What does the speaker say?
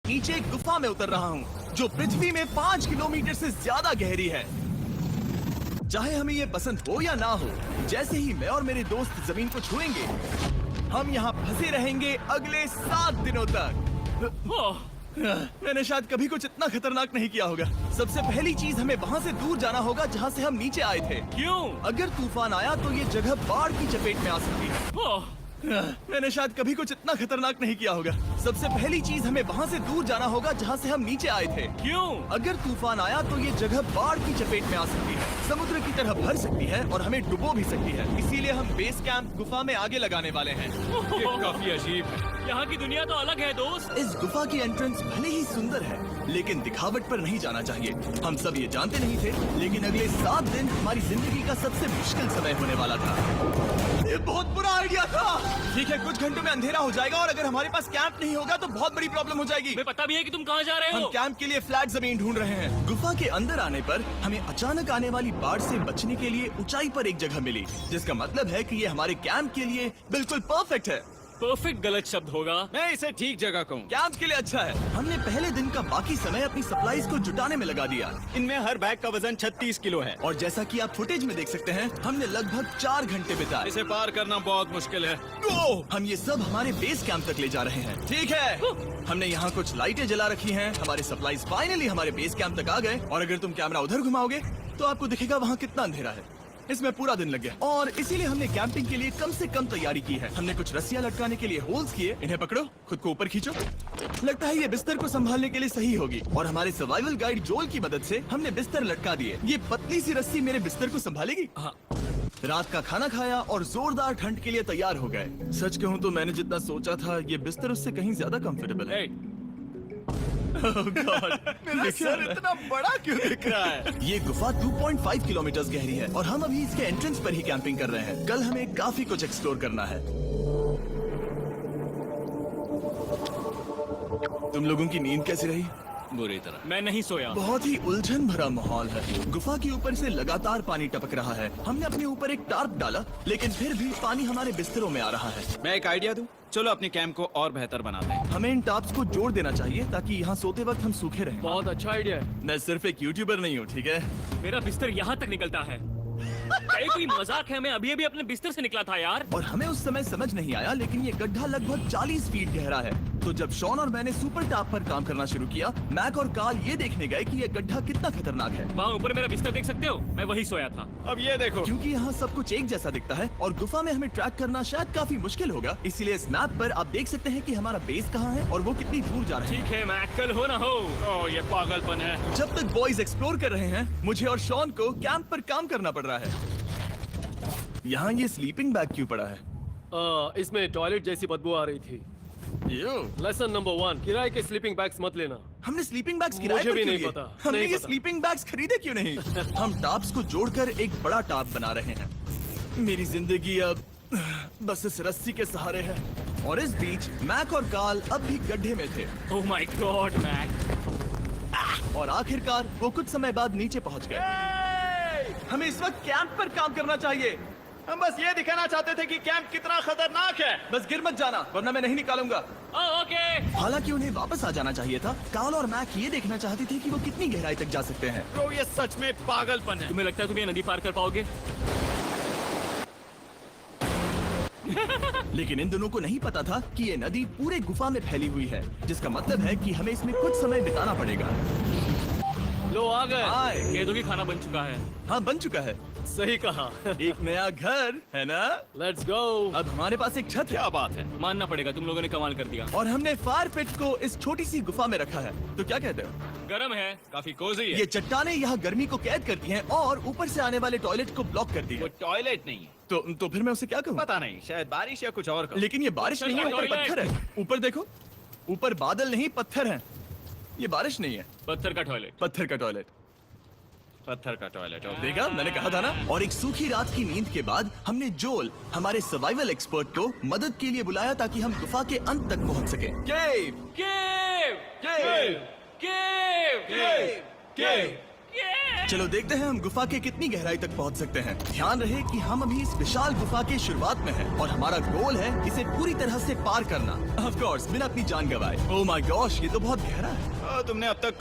नीचे एक गुफा में उतर रहा हूँ जो पृथ्वी में 5 किलोमीटर से ज्यादा गहरी है। चाहे हमें ये पसंद हो या ना हो, जैसे ही मैं और मेरे दोस्त जमीन को छुएंगे, हम यहाँ फंसे रहेंगे अगले 7 दिनों तक। मैंने शायद कभी कुछ इतना खतरनाक नहीं किया होगा। सबसे पहली चीज, हमें वहाँ से दूर जाना होगा जहाँ से हम नीचे आए थे। क्यों? अगर तूफान आया तो ये जगह बाढ़ की चपेट में आ सकती है। मैंने शायद कभी कुछ इतना खतरनाक नहीं किया होगा। सबसे पहली चीज, हमें वहाँ से दूर जाना होगा जहाँ से हम नीचे आए थे। क्यों? अगर तूफान आया तो ये जगह बाढ़ की चपेट में आ सकती है, समुद्र की तरह भर सकती है और हमें डुबो भी सकती है। इसीलिए हम बेस कैंप गुफा में आगे लगाने वाले हैं। ये काफी अजीब है। यहाँ की दुनिया तो अलग है दोस्त। इस गुफा की एंट्रेंस भले ही सुंदर है, लेकिन दिखावट पर नहीं जाना चाहिए। हम सब ये जानते नहीं थे, लेकिन अगले 7 दिन हमारी जिंदगी का सबसे मुश्किल समय होने वाला था। ये बहुत बुरा आइडिया था। ठीक है, कुछ घंटों में अंधेरा हो जाएगा और अगर हमारे पास कैंप नहीं होगा तो बहुत बड़ी प्रॉब्लम हो जाएगी। हमें पता भी है कि तुम कहाँ जा रहे हो। हम कैंप के लिए फ्लैट जमीन ढूंढ रहे हैं। गुफा के अंदर आने पर हमें अचानक आने वाली बाढ़ से बचने के लिए ऊंचाई पर एक जगह मिली, जिसका मतलब है कि ये हमारे कैंप के लिए बिल्कुल परफेक्ट है। परफेक्ट गलत शब्द होगा। मैं इसे ठीक जगह कहूँ। कैंप के लिए अच्छा है। हमने पहले दिन का बाकी समय अपनी सप्लाईज को जुटाने में लगा दिया। इनमें हर बैग का वजन 36 किलो है और जैसा कि आप फुटेज में देख सकते हैं, हमने लगभग 4 घंटे बिताए। इसे पार करना बहुत मुश्किल है। हम ये सब हमारे बेस कैंप तक ले जा रहे हैं। ठीक है, हमने यहाँ कुछ लाइटें जला रखी हैं। हमारे सप्लाईज फाइनली हमारे बेस कैंप तक आ गए और अगर तुम कैमरा उधर घुमाओगे तो आपको दिखेगा वहाँ कितना अंधेरा है। इसमें पूरा दिन लग गया और इसीलिए हमने कैंपिंग के लिए कम से कम तैयारी की है। हमने कुछ रस्सियां लटकाने के लिए होल्स किए। इन्हें पकड़ो, खुद को ऊपर खींचो। लगता है ये बिस्तर को संभालने के लिए सही होगी। और हमारे सर्वाइवल गाइड जोल की मदद से हमने बिस्तर लटका दिए। ये पतली सी रस्सी मेरे बिस्तर को संभालेगी। हाँ। रात का खाना खाया और जोरदार ठंड के लिए तैयार हो गए। सच कहूँ तो मैंने जितना सोचा था, ये बिस्तर उससे कहीं ज्यादा कंफर्टेबल है। Oh God, मेरा सर इतना बड़ा क्यों दिख रहा है? ये गुफा 2.5 किलोमीटर गहरी है और हम अभी इसके एंट्रेंस पर ही कैंपिंग कर रहे हैं। कल हमें काफी कुछ एक्सप्लोर करना है। तुम लोगों की नींद कैसी रही? बुरी तरह। मैं नहीं सोया। बहुत ही उलझन भरा माहौल है। गुफा के ऊपर से लगातार पानी टपक रहा है। हमने अपने ऊपर एक टार्प डाला, लेकिन फिर भी पानी हमारे बिस्तरों में आ रहा है। मैं एक आइडिया दूं? चलो अपने कैंप को और बेहतर बनाते हैं। हमें इन टार्प्स को जोड़ देना चाहिए ताकि यहाँ सोते वक्त हम सूखे रहें। बहुत अच्छा आइडिया है। मैं सिर्फ एक यूट्यूबर नहीं हूँ, ठीक है? मेरा बिस्तर यहाँ तक निकलता है। कोई मजाक है? मैं अभी अभी अपने बिस्तर से निकला था यार। और हमें उस समय समझ नहीं आया, लेकिन ये गड्ढा लगभग 40 फीट गहरा है। तो जब शॉन और मैंने सुपर टाप पर काम करना शुरू किया, मैक और कार्ल ये देखने गए कि ये गड्ढा कितना खतरनाक है। वहाँ ऊपर मेरा बिस्तर देख सकते हो? मैं वही सोया था। अब ये देखो, क्योंकि यहाँ सब कुछ एक जैसा दिखता है और गुफा में हमें ट्रैक करना शायद काफी मुश्किल होगा, इसीलिए इस मैप पर आप देख सकते हैं कि हमारा बेस कहाँ है और वो कितनी दूर जा रहा है। ठीक है, मैं कल हो ना हो। ओह ये पागलपन है। जब तक बॉयज एक्सप्लोर कर रहे हैं, मुझे और शॉन को कैंप पर काम करना पड़ रहा है। यहाँ ये स्लीपिंग बैग क्यों पड़ा है? इसमें टॉयलेट जैसी बदबू आ रही थी। लेसन नंबर 1, किराए के स्लीपिंग बैग्स मत लेना। हमने स्लीपिंग बैग्स किराए मुझे पर भी क्यों नहीं लिए? पता, हमने नहीं ये पता। स्लीपिंग बैग्स खरीदे क्यों नहीं? हम टाप्स को जोड़कर एक बड़ा टाप बना रहे हैं। मेरी जिंदगी अब बस इस रस्सी के सहारे है। और इस बीच मैक और कार्ल अब भी गड्ढे में थे। Oh my god Mac. और आखिरकार वो कुछ समय बाद नीचे पहुंच गए। हमें इस वक्त कैंप पर काम करना चाहिए। हम बस ये दिखाना चाहते थे कि कैंप कितना खतरनाक है। बस गिर मत जाना, वरना मैं नहीं निकालूंगा। ओके। हालांकि उन्हें वापस आ जाना चाहिए था। कार्ल और मैक ये देखना चाहते थे कि वो कितनी गहराई तक जा सकते हैं। तो ये सच में पागलपन है। तुम्हें लगता है तुम ये नदी पार कर पाओगे? लेकिन इन दोनों को नहीं पता था कि ये नदी पूरे गुफा में फैली हुई है, जिसका मतलब है कि हमें इसमें कुछ समय बिताना पड़ेगा। लो आ गए। हाय। कह दो कि खाना बन चुका है। हाँ, बन चुका है। सही कहा। एक नया घर है ना? Let's go. अब हमारे पास एक छत है। क्या बात है। मानना पड़ेगा, तुम लोगों ने कमाल कर दिया। और हमने फायर पिट को इस छोटी सी गुफा में रखा है। तो क्या कहते हो? गरम है। काफी कोजी है। ये चट्टानें यहाँ गर्मी को कैद करती हैं और ऊपर से आने वाले टॉयलेट को ब्लॉक करती वो है। टॉयलेट नहीं है। तो फिर मैं उसे क्या कहूँ? पता नहीं, शायद बारिश या कुछ और का। लेकिन ये बारिश नहीं है, ऊपर टॉयलेट। पत्थर है। ऊपर देखो, ऊपर बादल नहीं पत्थर है। ये बारिश नहीं है, पत्थर का टॉयलेट। पत्थर का टॉयलेट। पत्थर का टॉयलेट। देखा, मैंने कहा था ना। और एक सूखी रात की नींद के बाद हमने जोल, हमारे सर्वाइवल एक्सपर्ट को मदद के लिए बुलाया ताकि हम गुफा के अंत तक पहुंच सके। केव, केव, केव, केव, केव, केव। केव। चलो देखते हैं हम गुफा के कितनी गहराई तक पहुंच सकते हैं। ध्यान रहे कि हम अभी इस विशाल गुफा के शुरुआत में हैं और हमारा गोल है इसे पूरी तरह से पार करना। ऑफ कोर्स बिना अपनी जान गंवाए। ओह माय गॉश, ये तो बहुत गहरा है। तुमने अब तक